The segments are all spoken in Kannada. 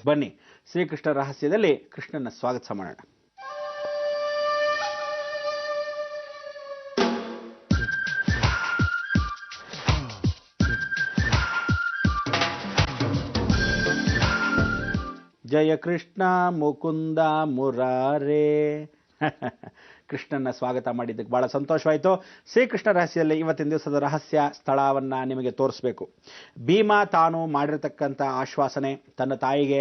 ಬನ್ನಿ ಶ್ರೀಕೃಷ್ಣ ರಹಸ್ಯದಲ್ಲಿ ಕೃಷ್ಣನ ಸ್ವಾಗತ ಮಾಡೋಣ. ಜಯ ಕೃಷ್ಣ ಮುಕುಂದ ಮುರಾರೇ. ಕೃಷ್ಣನ ಸ್ವಾಗತ ಮಾಡಿದ್ದಕ್ಕೆ ಬಹಳ ಸಂತೋಷವಾಯಿತು. ಶ್ರೀಕೃಷ್ಣ ರಹಸ್ಯದಲ್ಲಿ ಇವತ್ತಿನ ದಿವಸದ ರಹಸ್ಯ ಸ್ಥಳವನ್ನು ನಿಮಗೆ ತೋರಿಸಬೇಕು. ಭೀಮ ತಾನು ಮಾಡಿರತಕ್ಕಂಥ ಆಶ್ವಾಸನೆ, ತನ್ನ ತಾಯಿಗೆ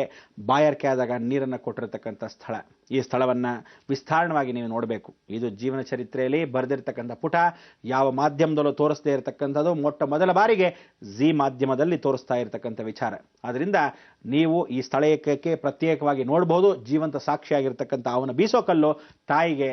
ಬಾಯಾರಿಕೆ ಆದಾಗ ನೀರನ್ನು ಕೊಟ್ಟಿರತಕ್ಕಂಥ ಸ್ಥಳ, ಈ ಸ್ಥಳವನ್ನು ವಿಸ್ತಾರಣವಾಗಿ ನೀವು ನೋಡಬೇಕು. ಇದು ಜೀವನ ಚರಿತ್ರೆಯಲ್ಲಿ ಬರೆದಿರ್ತಕ್ಕಂಥ ಪುಟ. ಯಾವ ಮಾಧ್ಯಮದಲ್ಲೂ ತೋರಿಸದೇ ಇರತಕ್ಕಂಥದ್ದು, ಮೊಟ್ಟ ಮೊದಲ ಬಾರಿಗೆ ಜಿ ಮಾಧ್ಯಮದಲ್ಲಿ ತೋರಿಸ್ತಾ ಇರತಕ್ಕಂಥ ವಿಚಾರ. ಆದ್ದರಿಂದ ನೀವು ಈ ಸ್ಥಳಕ್ಕೆ ಪ್ರತ್ಯೇಕವಾಗಿ ನೋಡಬಹುದು. ಜೀವಂತ ಸಾಕ್ಷಿಯಾಗಿರ್ತಕ್ಕಂಥ ಅವನ ಬೀಸೋ ಕಲ್ಲು ತಾಯಿಗೆ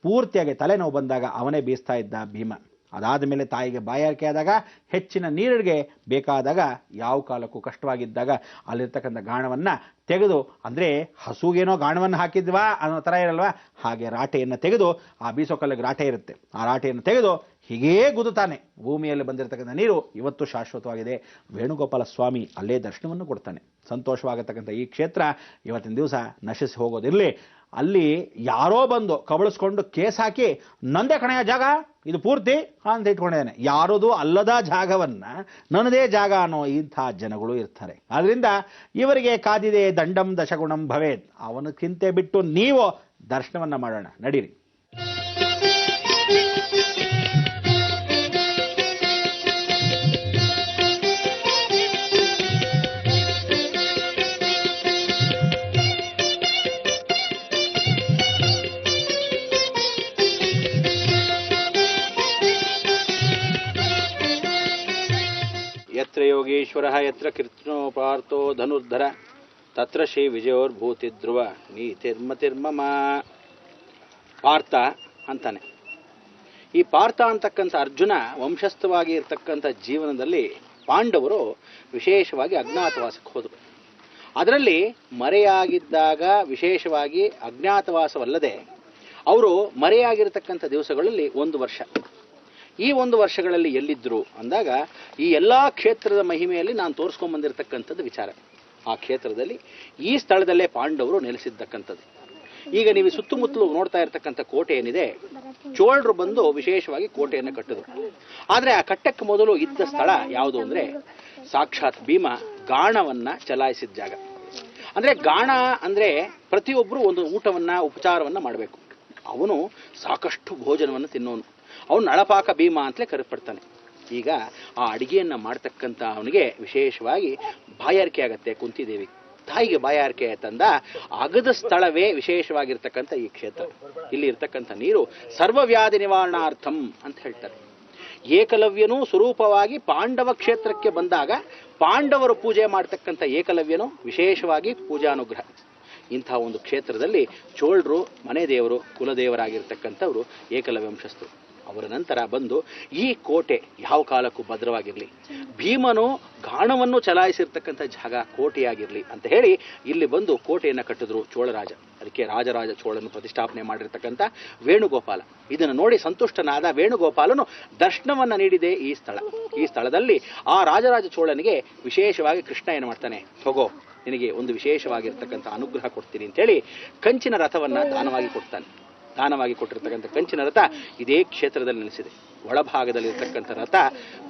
ಪೂರ್ತಿಯಾಗಿ ತಲೆನೋವು ಬಂದಾಗ ಅವನೇ ಬೀಸ್ತಾ ಇದ್ದ ಭೀಮ. ಅದಾದ ಮೇಲೆ ತಾಯಿಗೆ ಬಾಯಾರಿಕೆ ಆದಾಗ, ಹೆಚ್ಚಿನ ನೀರಿಗೆ ಬೇಕಾದಾಗ, ಯಾವ ಕಾಲಕ್ಕೂ ಕಷ್ಟವಾಗಿದ್ದಾಗ ಅಲ್ಲಿರ್ತಕ್ಕಂಥ ಗಾಣವನ್ನು ತೆಗೆದು, ಅಂದರೆ ಹಸುಗೇನೋ ಗಾಣವನ್ನು ಹಾಕಿದ್ವಾ ಅನ್ನೋ ಥರ ಇರಲ್ವಾ, ಹಾಗೆ ರಾಟೆಯನ್ನು ತೆಗೆದು, ಆ ಬೀಸೋಕಲ್ಲಿಗೆ ರಾಟೆ ಇರುತ್ತೆ, ಆ ರಾಟೆಯನ್ನು ತೆಗೆದು ಹೀಗೇ ಗುದುತ್ತಾನೆ. ಭೂಮಿಯಲ್ಲಿ ಬಂದಿರತಕ್ಕಂಥ ನೀರು ಇವತ್ತು ಶಾಶ್ವತವಾಗಿದೆ. ವೇಣುಗೋಪಾಲ ಸ್ವಾಮಿ ಅಲ್ಲೇ ದರ್ಶನವನ್ನು ಕೊಡ್ತಾನೆ. ಸಂತೋಷವಾಗತಕ್ಕಂಥ ಈ ಕ್ಷೇತ್ರ ಇವತ್ತಿನ ದಿವಸ ನಶಿಸಿ ಹೋಗೋದಿರಲಿ. ಅಲ್ಲಿ ಯಾರೋ ಬಂದು ಕಬಳಿಸ್ಕೊಂಡು ಕೇಸ್ ಹಾಕಿ, ನಂದೇ ಕಣೆಯ ಜಾಗ ಇದು ಪೂರ್ತಿ ಅಂತ ಇಟ್ಕೊಂಡಿದ್ದಾನೆ. ಯಾರದು ಅಲ್ಲದ ಜಾಗವನ್ನು ನನ್ನದೇ ಜಾಗ ಅನ್ನೋ ಇಂಥ ಜನಗಳು ಇರ್ತಾರೆ. ಆದ್ರಿಂದ ಇವರಿಗೆ ಕಾದಿದೆ ದಂಡಂ ದಶಗುಣಂ ಭವೇತ್. ಅವನಕ್ಕಿಂತ ಬಿಟ್ಟು ನೀವು ದರ್ಶನವನ್ನ ಮಾಡೋಣ, ನಡೀರಿ. ಯತ್ರ ಯೋಗೇಶ್ವರಃ ಯತ್ರ ಕೃಷ್ಣೋ ಪಾರ್ಥೋ ಧನುರ್ಧರ ತತ್ರ ಶ್ರೀ ವಿಜಯೋರ್ಭೂತಿ ಧ್ರುವ ನೀತಿರ್ಮತಿರ್ಮಮ. ಪಾರ್ಥ ಅಂತಾನೆ. ಈ ಪಾರ್ಥ ಅಂತಕ್ಕಂಥ ಅರ್ಜುನ ವಂಶಸ್ಥವಾಗಿ ಇರತಕ್ಕಂಥ ಜೀವನದಲ್ಲಿ ಪಾಂಡವರು ವಿಶೇಷವಾಗಿ ಅಜ್ಞಾತವಾಸಕ್ಕೆ ಹೋದರು. ಅದರಲ್ಲಿ ಮರೆಯಾಗಿದ್ದಾಗ ವಿಶೇಷವಾಗಿ ಅಜ್ಞಾತವಾಸವಲ್ಲದೆ ಅವರು ಮರೆಯಾಗಿರತಕ್ಕಂಥ ದಿವಸಗಳಲ್ಲಿ 1 ವರ್ಷ. ಈ 1 ವರ್ಷಗಳಲ್ಲಿ ಎಲ್ಲಿದ್ದರು ಅಂದಾಗ, ಈ ಎಲ್ಲ ಕ್ಷೇತ್ರದ ಮಹಿಮೆಯಲ್ಲಿ ನಾನು ತೋರಿಸ್ಕೊಂಡ್ಬಂದಿರತಕ್ಕಂಥದ್ದು ವಿಚಾರ. ಆ ಕ್ಷೇತ್ರದಲ್ಲಿ ಈ ಸ್ಥಳದಲ್ಲೇ ಪಾಂಡವರು ನೆಲೆಸಿದ್ದಕ್ಕಂಥದ್ದು. ಈಗ ನೀವು ಸುತ್ತಮುತ್ತಲು ನೋಡ್ತಾ ಇರತಕ್ಕಂಥ ಕೋಟೆ ಏನಿದೆ, ಚೋಳರು ಬಂದು ವಿಶೇಷವಾಗಿ ಕೋಟೆಯನ್ನು ಕಟ್ಟಿದ್ರು. ಆದರೆ ಆ ಕಟ್ಟಕ್ಕೆ ಮೊದಲು ಇದ್ದ ಸ್ಥಳ ಯಾವುದು ಅಂದರೆ, ಸಾಕ್ಷಾತ್ ಭೀಮ ಗಾಣವನ್ನ ಚಲಾಯಿಸಿದ ಜಾಗ. ಅಂದರೆ ಗಾಣ ಅಂದರೆ ಪ್ರತಿಯೊಬ್ಬರು ಒಂದು ಊಟವನ್ನ ಉಪಚಾರವನ್ನ ಮಾಡಬೇಕು. ಅವನು ಸಾಕಷ್ಟು ಭೋಜನವನ್ನು ತಿನ್ನೋನು. ಅವನು ನಳಪಾಕ ಭೀಮ ಅಂತಲೇ ಕರೆಪಡ್ತಾನೆ. ಈಗ ಆ ಅಡಿಗೆಯನ್ನು ಮಾಡ್ತಕ್ಕಂಥ ಅವನಿಗೆ ವಿಶೇಷವಾಗಿ ಬಾಯಾರಿಕೆ ಆಗತ್ತೆ. ಕುಂತಿದೇವಿ ತಾಯಿಗೆ ಬಾಯಾರಿಕೆ ತಂದ ಅಗದ ಸ್ಥಳವೇ ವಿಶೇಷವಾಗಿರ್ತಕ್ಕಂಥ ಈ ಕ್ಷೇತ್ರ. ಇಲ್ಲಿ ಇರ್ತಕ್ಕಂಥ ನೀರು ಸರ್ವವ್ಯಾಧಿ ನಿವಾರಣಾರ್ಥಂ ಅಂತ ಹೇಳ್ತಾರೆ. ಏಕಲವ್ಯನು ಸ್ವರೂಪವಾಗಿ ಪಾಂಡವ ಕ್ಷೇತ್ರಕ್ಕೆ ಬಂದಾಗ ಪಾಂಡವರು ಪೂಜೆ ಮಾಡ್ತಕ್ಕಂಥ ಏಕಲವ್ಯನು ವಿಶೇಷವಾಗಿ ಪೂಜಾನುಗ್ರಹ. ಇಂಥ ಒಂದು ಕ್ಷೇತ್ರದಲ್ಲಿ ಚೋಳರು ಮನೆ ದೇವರು ಕುಲದೇವರಾಗಿರ್ತಕ್ಕಂಥವರು ಏಕಲವ್ಯ ವಂಶಸ್ಥರು. ಅವರ ನಂತರ ಬಂದು ಈ ಕೋಟೆ ಯಾವ ಕಾಲಕ್ಕೂ ಭದ್ರವಾಗಿರಲಿ, ಭೀಮನು ಗಾಣವನ್ನು ಚಲಾಯಿಸಿರ್ತಕ್ಕಂಥ ಜಾಗ ಕೋಟೆಯಾಗಿರಲಿ ಅಂತ ಹೇಳಿ ಇಲ್ಲಿ ಬಂದು ಕೋಟೆಯನ್ನು ಕಟ್ಟಿದ್ರು ಚೋಳರಾಜ. ಅದಕ್ಕೆ ರಾಜರಾಜ ಚೋಳನು ಪ್ರತಿಷ್ಠಾಪನೆ ಮಾಡಿರ್ತಕ್ಕಂಥ ವೇಣುಗೋಪಾಲ. ಇದನ್ನು ನೋಡಿ ಸಂತುಷ್ಟನಾದ ವೇಣುಗೋಪಾಲನು ದರ್ಶನವನ್ನು ನೀಡಿದೆ ಈ ಸ್ಥಳ. ಈ ಸ್ಥಳದಲ್ಲಿ ಆ ರಾಜರಾಜ ಚೋಳನಿಗೆ ವಿಶೇಷವಾಗಿ ಕೃಷ್ಣ ಏನು ಮಾಡ್ತಾನೆ, ಹೋಗೋ ನಿನಗೆ ಒಂದು ವಿಶೇಷವಾಗಿರ್ತಕ್ಕಂಥ ಅನುಗ್ರಹ ಕೊಡ್ತೀನಿ ಅಂತೇಳಿ ಕಂಚಿನ ರಥವನ್ನು ದಾನವಾಗಿ ಕೊಡ್ತಾನೆ. ದಾನವಾಗಿ ಕೊಟ್ಟಿರ್ತಕ್ಕಂಥ ಕಂಚಿನ ರಥ ಇದೇ ಕ್ಷೇತ್ರದಲ್ಲಿ ನೆಲೆಸಿದೆ. ಒಳಭಾಗದಲ್ಲಿರ್ತಕ್ಕಂಥ ರಥ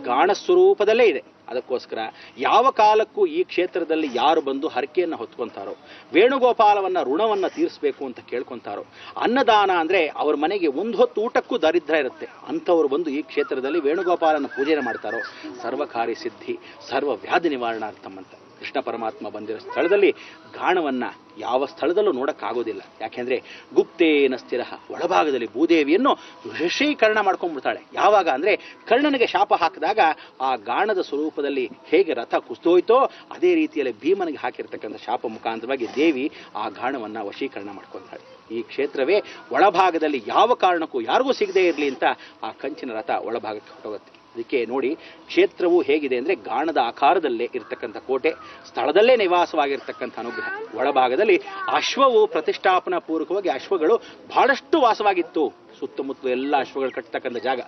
ಗಾಣ ಸ್ವರೂಪದಲ್ಲೇ ಇದೆ. ಅದಕ್ಕೋಸ್ಕರ ಯಾವ ಕಾಲಕ್ಕೂ ಈ ಕ್ಷೇತ್ರದಲ್ಲಿ ಯಾರು ಬಂದು ಹರಕೆಯನ್ನು ಹೊತ್ಕೊಂತಾರೋ, ವೇಣುಗೋಪಾಲವನ್ನ ಋಣವನ್ನ ತೀರಿಸಬೇಕು ಅಂತ ಕೇಳ್ಕೊಂತಾರೋ, ಅನ್ನದಾನ ಅಂದ್ರೆ ಅವ್ರ ಮನೆಗೆ 1 ಹೊತ್ತು ಊಟಕ್ಕೂ ದರಿದ್ರ ಇರುತ್ತೆ, ಅಂಥವ್ರು ಬಂದು ಈ ಕ್ಷೇತ್ರದಲ್ಲಿ ವೇಣುಗೋಪಾಲನ ಪೂಜೆ ಮಾಡ್ತಾರೋ ಸರ್ವಕಾರ್ಯ ಸಿದ್ಧಿ, ಸರ್ವ ವ್ಯಾಧಿ ನಿವಾರಣಾರ್ಥಂ ಅಂತ. ಕೃಷ್ಣ ಪರಮಾತ್ಮ ಬಂದಿರೋ ಸ್ಥಳದಲ್ಲಿ ಗಾಣವನ್ನ ಯಾವ ಸ್ಥಳದಲ್ಲೂ ನೋಡಕ್ಕಾಗೋದಿಲ್ಲ. ಯಾಕೆಂದ್ರೆ ಗುಪ್ತೇನ ಸ್ಥಿರ, ಒಳಭಾಗದಲ್ಲಿ ಭೂದೇವಿಯನ್ನು ವಶೀಕರಣ ಮಾಡ್ಕೊಂಡ್ಬಿಡ್ತಾಳೆ. ಯಾವಾಗ ಅಂದ್ರೆ ಕರ್ಣನಿಗೆ ಶಾಪ ಹಾಕಿದಾಗ ಆ ಗಾಣದ ಸ್ವರೂಪದಲ್ಲಿ ಹೇಗೆ ರಥ ಕುಸಿದೋಯ್ತೋ ಅದೇ ರೀತಿಯಲ್ಲಿ ಭೀಮನಿಗೆ ಹಾಕಿರ್ತಕ್ಕಂಥ ಶಾಪ ಮುಖಾಂತರವಾಗಿ ದೇವಿ ಆ ಗಾಣವನ್ನ ವಶೀಕರಣ ಮಾಡ್ಕೊಳ್ತಾಳೆ. ಈ ಕ್ಷೇತ್ರವೇ ಒಳಭಾಗದಲ್ಲಿ ಯಾವ ಕಾರಣಕ್ಕೂ ಯಾರಿಗೂ ಸಿಗದೇ ಇರಲಿ ಅಂತ ಆ ಕಂಚಿನ ರಥ ಒಳಭಾಗಕ್ಕೆ ಹೊರಟೋಗುತ್ತೆ. ಅದಕ್ಕೆ ನೋಡಿ ಕ್ಷೇತ್ರವು ಹೇಗಿದೆ ಅಂದರೆ ಗಾಣದ ಆಕಾರದಲ್ಲೇ ಇರತಕ್ಕಂಥ ಕೋಟೆ, ಸ್ಥಳದಲ್ಲೇ ನಿವಾಸವಾಗಿರ್ತಕ್ಕಂಥ ಅನುಗ್ರಹ. ಒಳಭಾಗದಲ್ಲಿ ಅಶ್ವವು ಪ್ರತಿಷ್ಠಾಪನಾ ಪೂರ್ವಕವಾಗಿ ಅಶ್ವಗಳು ಬಹಳಷ್ಟು ವಾಸವಾಗಿತ್ತು. ಸುತ್ತಮುತ್ತಲು ಎಲ್ಲ ಅಶ್ವಗಳು ಕಟ್ಟತಕ್ಕಂಥ ಜಾಗ.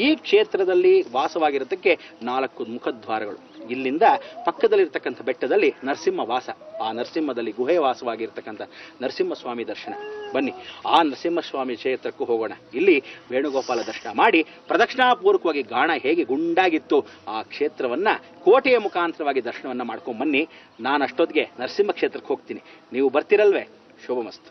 ಈ ಕ್ಷೇತ್ರದಲ್ಲಿ ವಾಸವಾಗಿರತಕ್ಕೆ 4 ಮುಖದ್ವಾರಗಳು. ಇಲ್ಲಿಂದ ಪಕ್ಕದಲ್ಲಿರ್ತಕ್ಕಂಥ ಬೆಟ್ಟದಲ್ಲಿ ನರಸಿಂಹ ವಾಸ. ಆ ನರಸಿಂಹದಲ್ಲಿ ಗುಹೆ ವಾಸವಾಗಿರ್ತಕ್ಕಂಥ ನರಸಿಂಹಸ್ವಾಮಿ ದರ್ಶನ. ಬನ್ನಿ ಆ ನರಸಿಂಹಸ್ವಾಮಿ ಕ್ಷೇತ್ರಕ್ಕೂ ಹೋಗೋಣ. ಇಲ್ಲಿ ವೇಣುಗೋಪಾಲ ದರ್ಶನ ಮಾಡಿ ಪ್ರದಕ್ಷಿಣಾಪೂರ್ವಕವಾಗಿ ಗಾಣ ಹೇಗೆ ಗುಂಡಾಗಿತ್ತು ಆ ಕ್ಷೇತ್ರವನ್ನ ಕೋಟೆಯ ಮುಖಾಂತರವಾಗಿ ದರ್ಶನವನ್ನ ಮಾಡ್ಕೊಂಡ್ ಬನ್ನಿ. ನಾನು ಅಷ್ಟೊತ್ತಿಗೆ ನರಸಿಂಹ ಕ್ಷೇತ್ರಕ್ಕೆ ಹೋಗ್ತೀನಿ. ನೀವು ಬರ್ತಿರಲ್ವೇ? ಶುಭಮಸ್ತು.